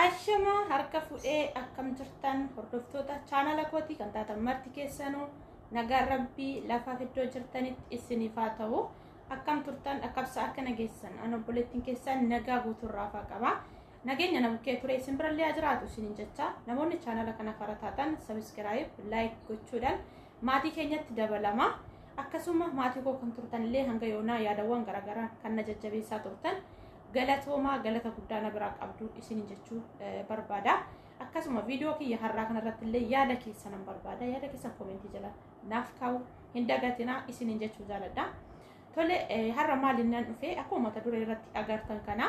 Ashama harka fuudhee akkam jirtan hordoftoota chaanala kootii kan taatan marti keessanuu nagaa rabbii lafa fiddoo jirtanitti isiniif haa ta'u akkam turtan akkabsa akka nageessan an obboleettiin keessan nagaa guuturraa faa qaba nageenya nabukkee ture isin birallee jiraatu isiniin jecha namoonni chaanala kana fara taatan subscribe like gochuudhaan maatii keenyatti dabalama akkasuma maatii koo kan turtanillee hanga yoonaa yaadawwan garagaraa kan na jajjabeessaa turtan galatooma galata guddaa na biraa qabdu isiniin jechuu barbaada akkasuma viidiyoo kiyya har'aa kanarratti illee yaada keessan barbaada yaada keessan komentii jala naaf kaa'u hin dagatinaa isiniin jechuu jaaladha tole har'a maalinnaan dhufee akkuma mata duree irratti agartan kana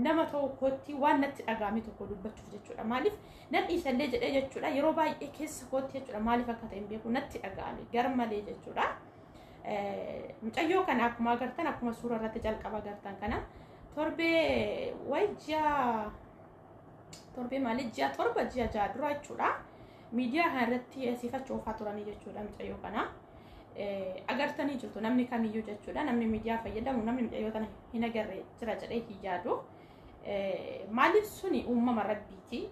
nama tokkotti waan natti dhagaame tokko dubbachuuf jechuudha maaliif nan dhiisallee jedhee jechuudha yeroo baay'ee keessa kootti jechuudha maaliif akka ta'e hin beeku natti dhagaame garmalee jechuudha mucayyoo kana akkuma agartan akkuma suura irratti jalqaba agartan kana torbee ji'a dura jechuudha miidiyaa kana irratti siifachuu ofaa turanii jechuudha mucayyoo kana agartanii jirtu namni kamiyyuu jechuudha namni miidiyaa fayyadamu namni mucayyoo kana hin agarre jira jedhee hin yaadu maaliif suni uumama rabbiiti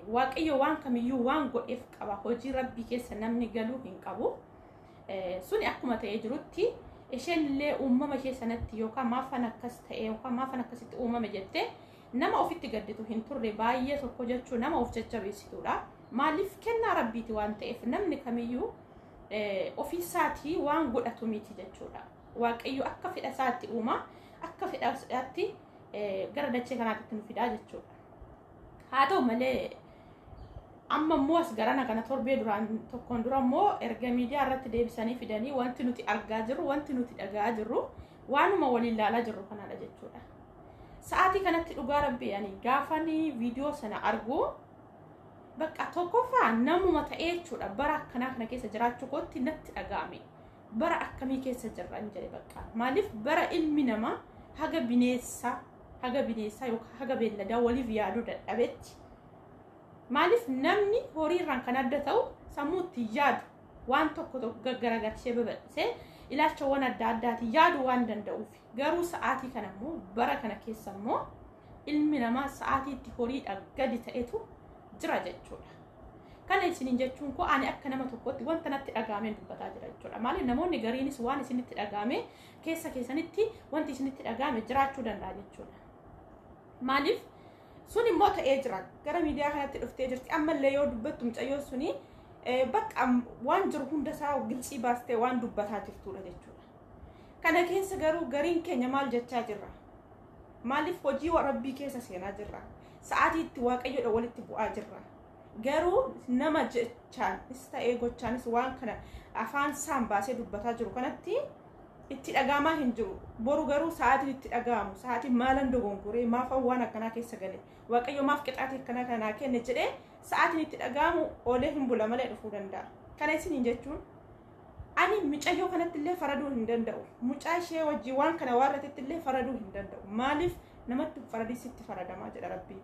waaqayyo waan kamiyyuu waan godheef qaba hojii rabbii keessa namni galuu hin qabu suni akkuma ta'ee jirutti isheen illee uumama ishee sanatti yookaan maafan akkas ta'e yookaan maafan akkasitti uumame jettee nama ofitti gadditu hin turre baay'ee tokko jechuu nama of jajjabeessituudha maaliif kennaa rabbiiti waan ta'eef namni kamiyyuu ofiisaatii waan godhatu miti jechuudha waaqayyo akka fedha isaatti uuma akka fedha isaatti gara dachee kanaatti nu fidaa jechuudha haa ta'u malee amma immoo as garana kana torbee duraan tokkoon dura immoo erga miidiyaa irratti deebisanii fidanii wanti nuti argaa jirru wanti nuti dhagaa jirru waanuma waliin ilaalaa jirru kanadha jechuudha sa'aatii kanatti dhugaa rabbii ani gaafanii viidiyoo sana argu bakka tokkoffaa namuma ta'ee jechuudha bara akkanaa kana keessa jiraachuu kootti natti dhagaame bara akkamii keessa jirra hin jedhe bakka maaliif bara ilmi namaa haga bineessaa yookaan haga beelladaa waliif yaaduu dadhabetti maaliif namni horiirraan kan adda ta'u sammuutti yaadu waan tokko gaggaragarshee babal'isee ilaalchawwan adda addaatiin yaadu waan danda'uuf garuu sa'aatii kana immoo bara kana keessa immoo ilmi namaa sa'aatiitti horiidha gadi ta'etu jira jechuudha kana isiniin jechuun ko ani akka nama tokkotti wanta natti dhagaameen dubbataa jira jechuudha maaliif namoonni gariinis waan isinitti dhagaame keessa keessanitti wanti isinitti dhagaame jiraachuu danda'a jechuudha maaliif sun immoo ta'ee jira gara miidiyaa kanatti dhuftee jirti ammallee yoo dubbattu mucayyoon suni bakka waan jiru hundasaa gilxii baastee waan dubbataa jirtudha jechuudha kana keessa garuu gariin keenya maal jechaa jirra maaliif hojii rabbii keessa seenaa jirra sa'aatiitti waaqayyoodha walitti bu'aa jirra garuu nama jechaanis ta'ee gochaanis waan kana afaan isaan baasee dubbataa jiru kanatti itti dhagaamaa hin jiru boru garuu sa'aatiin itti dhagaamu sa'aatiin maalan dogongoree maaf waan akkanaa keessa gale waaqayyo maaf qixaatii akkanaa kanaa kenne jedhee sa'aatiin itti dhagaamu oolee hin bula malee dhufuu danda'a kana isiniin jechuun ani mucayyoo kanatti illee faraduu hin danda'u mucaa ishee wajjii waan kana waarratetti illee faraduu hin danda'u maaliif namatti faradiisitti faradamaa jedha rabbiin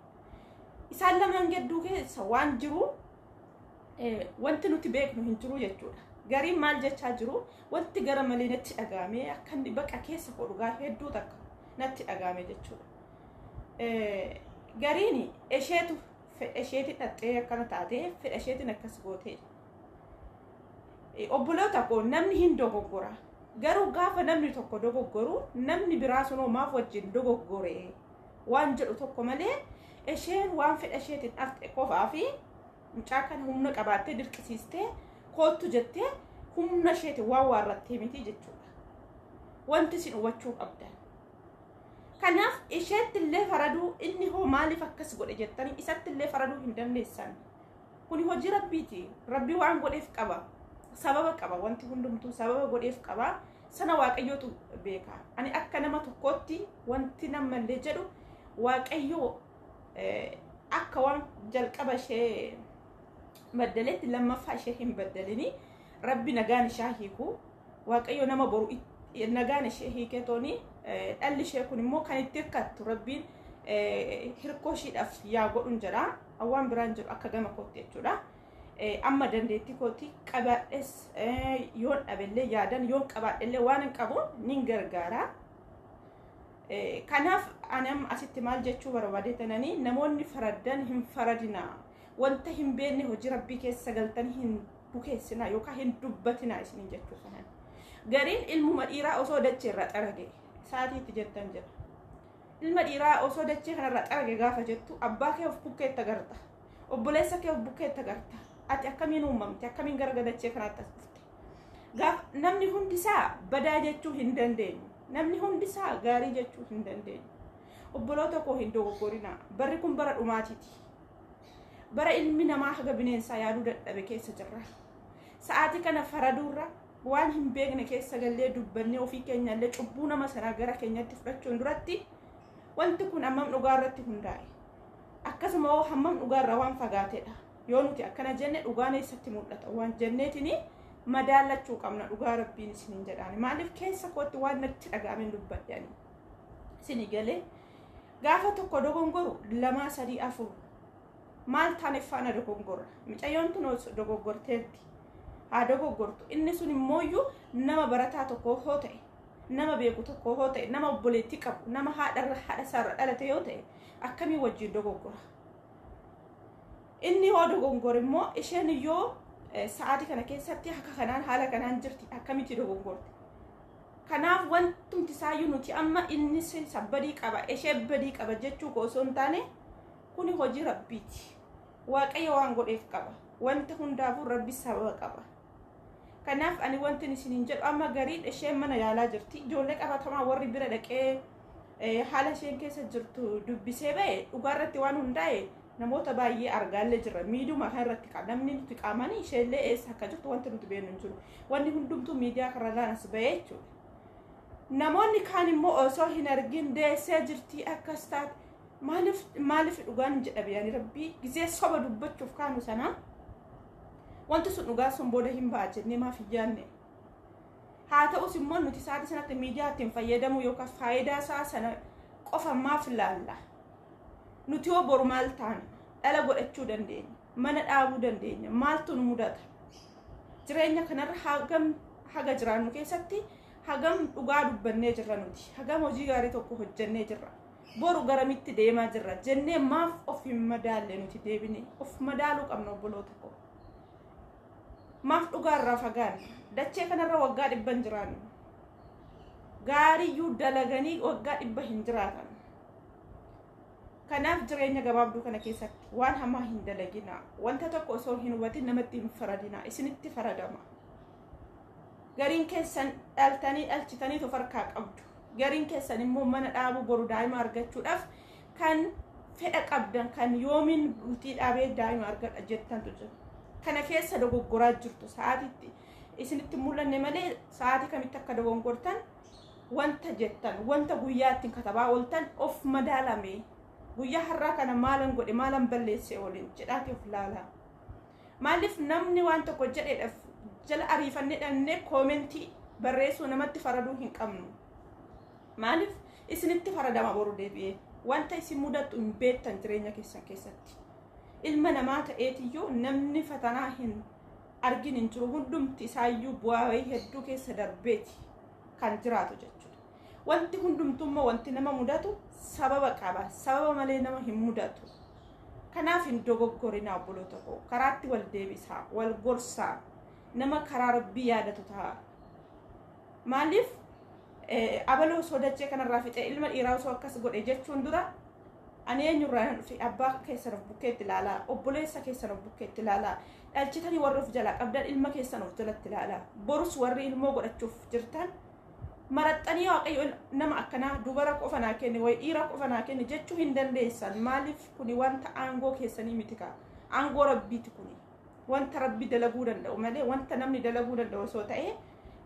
isaan lamaan gidduu keessa waan jiru wanti nuti beeknu hin jiru jechuudha gariin maal jechaa jiru wanti gara malee natti dhagaame akkan baqa keessa hodhugaa hedduu takka natti dhagaame jechuudha gariin isheeti dhaxxee akkana taatee fedha isheetiin akkas gootee obboloota koo namni hin dogoggora garuu gaafa namni tokko dogoggoru namni biraa sunoo maaf wajjin dogoggore waan jedhu tokko malee isheen waan fedha isheetiin dhaxxe qofaa fi mucaa kana humna qabaattee dirqisiistee kootu jettee humna isheetiin waan waarrattee miti jechuudha wanti isin hubachuu qabdan kanaaf isheetti illee faraduu inni hoo maaliif akkas godhe jettanii isatti illee faraduu hin dandeessan kuni hojii rabbiiti rabbii waan godheef qaba sababa qaba wanti hundumtuu sababa godheef qaba sana waaqayyootu beeka ani akka nama tokkotti wanti namallee jedhu waaqayyoo akka waan jalqaba ishee baddaleetti lammaffaa ishee hin baddalini rabbi nagaan ishee hiiku waaqayyo nama boru nagaan ishee hiiketooni dhalli ishee kun immoo kan itti hirkattu rabbiin hirkoo ishiidhaaf yaa godhun jedha waan biraan jiru akka gama kootti jechuudha amma dandeettii kootti qabaadhes yoon dhabellee yaadan yoon qabaadhellee waan hin qabu nin gargaara kanaaf anam asitti maal jechuu barbaadeetanii namoonni faraddan hin faradina wanta hin beekne hojii rabbii keessa galtan hin bukeessina yookaan hin dubbatina isin jechuu kanan gariin ilmuma dhiiraa osoo dachee irra xarage saatiitti jettan jira ilma dhiiraa osoo dachee kanarra xarage gaafa jettu abbaa kee of bukkeetta garta obboleessa kee of bukkeetta garta ati akkamiin uumamte akkamiin garga dachee kanaatti as dhufte gaaf namni hundisaa badaa jechuu hin dandeenyu namni hundisaa gaarii jechuu hin dandeenyu obboloota koo hin dogoggorina barri kun bara dhumaatiiti bara ilmi namaa haga bineensaa yaaduu dadhabe keessa jirra sa'aatii kana faraduurra waan hin beekne keessa gallee dubbannee ofii keenyallee cubbuu nama sanaa gara keenyatti fudhachuun duratti wanti kun hammam dhugaa irratti hundaa'e akkasuma hoo hammam dhugaa irraa waan fagaateedha yoo nuti akkana jenne dhugaan eessatti mul'ata waan jenneetini madaalachuu qabna dhugaa rabbiin isiniin jedhaani maaliif keessa kootti waan natti dhaga'ameen dubbadhani isinii galee gaafa tokko dogongoru 2 3 4 maal taaneef faana dogongora micayyoon tun dogoggorteetti haa dogoggortu inni sun immooyyuu nama barataa tokko hoo ta'e nama beeku tokko hoo ta'e nama obboleetti qabu nama haadha isaarra dhalate yoo ta'e akkamii wajjin dogoggora inni hoo dogongore immoo isheen iyyoo sa'aatii kana keessatti akka kanaan haala kanaan jirti akkamitti dogongorti kanaaf wantumti isaayyuu nuti amma inni sabbadii qaba ishee badii qaba jechuu koo osoo hin taane kuni hojii rabbiiti waaqayyo waan godheef qaba wanta hundaafuu rabbi sababa qaba kanaaf ani wanti isiniin jedhu amma gariin ishee mana yaalaa jirti ijoollee qabatamaa warri bira dhaqee haala isheen keessa jirtu dubbisee ba'e dhugaarratti waan hundaa'e namoota baay'ee argaallee jira miidiyuma kanarratti namni nuti qaamanii isheellee eessa akka jirtu wanti nuti beeknu hin jiru wanni hundumtuu miidiyaa kanarraan as ba'ee jechuudha namoonni kaan immoo osoo hin argin deessee jirtii akkas taate maaliif dhugaan jedhabe yaani rabbii gisee soba dubbachuuf kaanu sana wanti sun dhugaa sun booda hin ba'a jennee maaf iyyaanne haa ta'us immoo nuti sa'aatii sanatti miidiyaatti fayyadamu yookaan faayidaa isaa sana qofa maaf laalla nuti yoo boru maal taana dhala godhachuu dandeenya mana dhaabuu dandeenya maaltu nu mudata jireenya kanarra haga jiraannu keessatti hagam dhugaa dubbannee jirra nuti hagam hojii gaarii tokko hojjennee jirra boru garamitti deemaa jirra jennee maaf of hin madaalle nuti deebine of madaaluu qabna obboloota koo maaf dhugaarraa fagaanne dachee kanarra waggaa 100 jiraannu gaariyyuu dalaganii waggaa 100 hin jiraatan kanaaf jireenya gabaabduu kana keessatti waan hamaa hin dalagina wanta tokko osoo hin hubatin namatti hin faradina isinitti faradama gariin keessan dhalchitanii tofarkaa qabdu gariin keessan immoo mana dhaabuu boru daa'ima argachuudhaaf kan fedha qabdan kan yoomiin bultii dhaabee daa'ima argadha jettantu jira kana keessa dogoggoraa jirtu sa'aatiitti isinitti mul'anne malee sa'aatii kamitti akka dogongortan wanta jettan wanta guyyaatti katabaa ooltan of madaalame guyyaa har'aa kana maalan godhe maalan balleesse waliin jedhaati of laala maaliif namni waan tokko jedheedhaaf jala ariifannee dhannee koomentii barreessuu namatti faraduu hin qabnu maaliif isinitti faradama boru deebi'ee wanta isin mudatu hin beektan jireenya keessan keessatti ilma namaa ta'eetiyyuu namni fatanaa hin argin hin jiru hundumti isaayyuu bu'aa hedduu keessa darbeeti kan jiraatu jechuudha wanti hundumtummaa wanti nama mudatu sababa qaba sababa malee nama hin mudatu kanaaf hin dogoggorina obboloota koo karaatti wal deebisaa wal gorsaa nama karaa rabbii yaadatu ta'a maaliif abaloo sodachee kanarraa fixee ilma dhiiraa osoo akkas godhe jechuun dura ani eenyurraa dhufe abbaa keessan of bukkeetti ilaalaa obboleessa keessan of bukkeetti ilaalaa dhalchitanii warri of jalaa qabdan ilma keessan of jalatti ilaalaa borus warri ilmoo godhachuuf jirtan maraxxanii waaqayyo nama akkanaa dubara qofa naa kenne way dhiira qofa naa kenne jechuu hin dandeessan maaliif kuni wanta aangoo keessanii miti kaa aangoo rabbiiti kuni wanta rabbi dalaguu danda'u malee wanta namni dalaguu danda'u osoo ta'e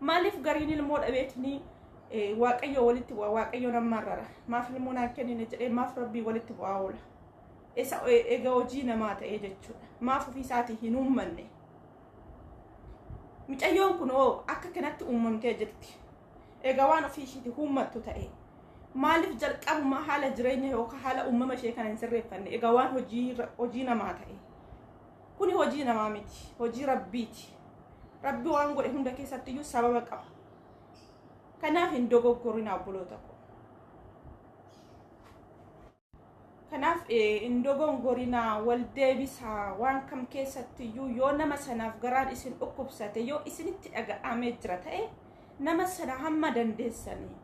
maaliif gariin ilmoo dhabeetini waaqayyo walitti bu'a waaqayyo namarrara maaf ilmoo naa kennine jedhee maaf rabbii walitti bu'aa oola isa egaa hojii namaa ta'ee jechuudha maaf ofii isaatii hin uummanne mucayyoon kun akka kanatti uumamtee jirti egaa waan ofii ishiiti uummattu ta'e maaliif jalqabuma haala jireenya yookaan haala uumama ishee kana hin sirreeffanne egaa waan hojii namaa ta'e kuni hojii namaa miti hojii rabbiiti rabbi waan godhe hunda keessatti iyyuu sababa qaba kanaaf hin dogoggorina obboloota koo kanaaf indogon gorina wal deebisa waan kam keessatti yoo nama sanaaf garaan isin dhukkubsate yoo isinitti dhaga'amee jira ta'e nama sana hamma dandeessanii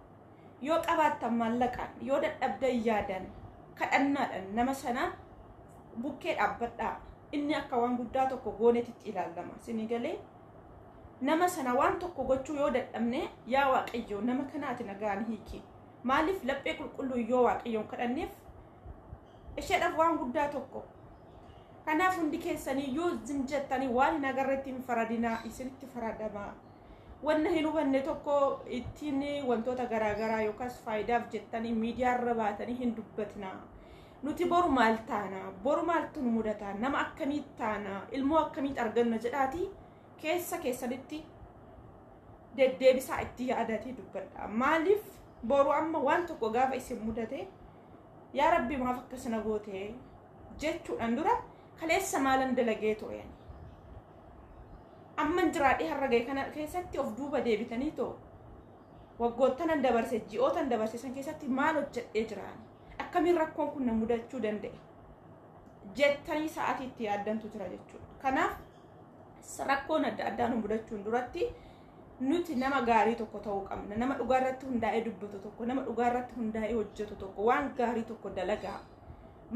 yoo qabaattan maallaqaan yoo dadhabdan yaadan kadhannaadhaan nama sana bukkee dhaabbadhaa inni akka waan guddaa tokko gooneetitti ilaalama isinii galee nama sana waan tokko gochuu yoo dadhabne yaa waaqayyo nama kanaati nagaan hiiki maaliif laphee qulqulluu yoo waaqayyoon kadhanneef isheedhaaf waan guddaa tokko kanaaf hundi keessanii yoo zinjattanii waan hin agarreetti hin faradinaa isinitti faradamaa wanna hin hubanne tokko ittiin wantoota garaagaraa yookaas faayidaaf jettanii miidiyaarra baatanii hin dubbatinaa nuti boru maal taana boru maaltu nu mudata nama akkamitti taana ilmoo akkamitti arganna jedhaati keessa keessanitti deddeebisaa itti yaadatii dubbadha maaliif boru amma waan tokko gaafa isin mudate yaa rabbi maaf akkasina goote jechuudhaan dura kaleessa maalan dalagee ture amman jiraadhee har'a ga'e kana keessatti of duuba deebitanii too waggoottan dabarse ji'ootan dabarse san keessatti maal hojjedhee jiraan akkamiin rakkoon kun na mudachuu danda'e jettanii sa'aatiitti yaaddantu jira jechuudha kanaaf rakkoon adda addaa nu mudachuun duratti nuti nama gaarii tokko ta'uu qabna nama dhugaa irratti hundaa'ee dubbatu tokko nama dhugaa irratti hundaa'ee hojjetu tokko waan gaarii tokko dalagaa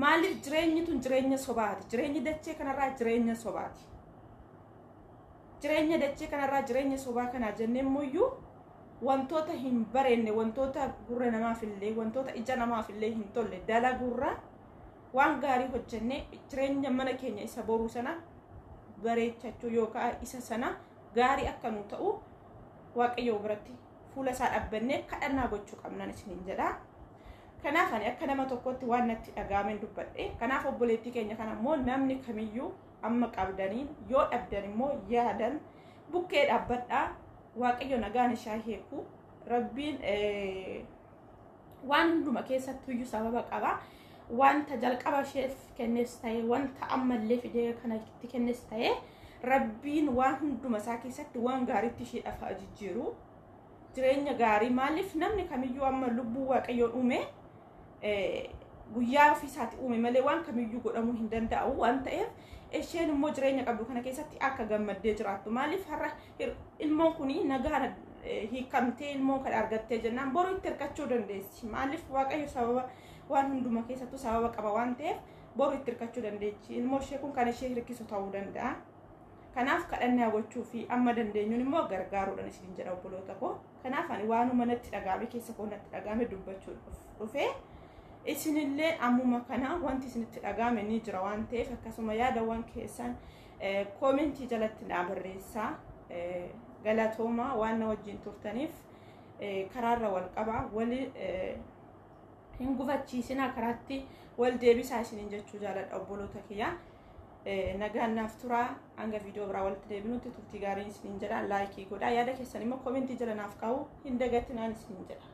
maaliif jireenyi tun jireenya sobaati jireenyi dachee kanarraa jireenya sobaati jireenya dachee kanarraa jireenya sobaa kanaa jenneen muyyuu wantoota hin bareenne wantoota gurra namaaf illee wantoota ija namaaf illee hin tolle dalagurra waan gaarii hojjenne jireenya mana keenya isa boruu sana bareechachuu yookaan isa sana gaarii akka nu ta'u waaqayyo biratti fuula isaa dhabbannee kadhannaa gochuu qabnan isiniin jedha kanaaf ani akka nama tokkotti waan natti dhagaameen dubbadhe kanaaf obboleettii keenya kana immoo namni kamiyyuu amma qabdaniin yoo dhabdan immoo yaadan bukkee dhaabbadhaa waaqayyo nagaan ishee heeku rabbiin waan hunduma keessattuyyuu sababa qaba wanta jalqaba isheef kennes ta'e wanta ammallee fidee kanatti kennes ta'e rabbiin waan hunduma isaa keessatti waan gaariitti isheedhaaf ajijjiiru jireenya gaarii maaliif namni kamiyyuu amma lubbuu waaqayyoon uume guyyaa ofiisaatti uume malee waan kamiyyuu godhamuu hin danda'u waan ta'eef isheen immoo jireenya qabdu kana keessatti akka gammaddee jiraattu maaliif har'a ilmoon kuni nagaan hiikamtee ilmoon kana argattee jennaan boru itti hirkachuu dandeessi maaliif waaqayyo sababa waan hunduma keessattuu sababa qaba waan ta'eef boru itti hirkachuu dandeechi ilmoo ishee kun kan ishee hirkisu ta'uu danda'a kanaaf kadhannaa gochuu fi amma dandeenyuun immoo gargaaruudhaan isin jedha obboloota koo kanaaf ani waanuma natti dhagaame keessa koo natti dhagaame dubbachuu dhufee isinillee ammuma kana wanti isinitti dhagaame ni jira waan ta'eef akkasuma yaadawwan keessan koomentii jalatti naa barreessaa galatooma waan na wajjin turtaniif karaarra wal qaba wali hin gufachiisinaa karaatti wal deebisaa isiniin jechuu jaaladha obboloota kiyya nagaan naaf turaa hanga viidiyoo biraa walitti deebinutti turtii gaarii isiniin jedha laayikii godhaa yaada keessan immoo koomentii jala naaf kaa'uu hin dagatinaan isiniin jedha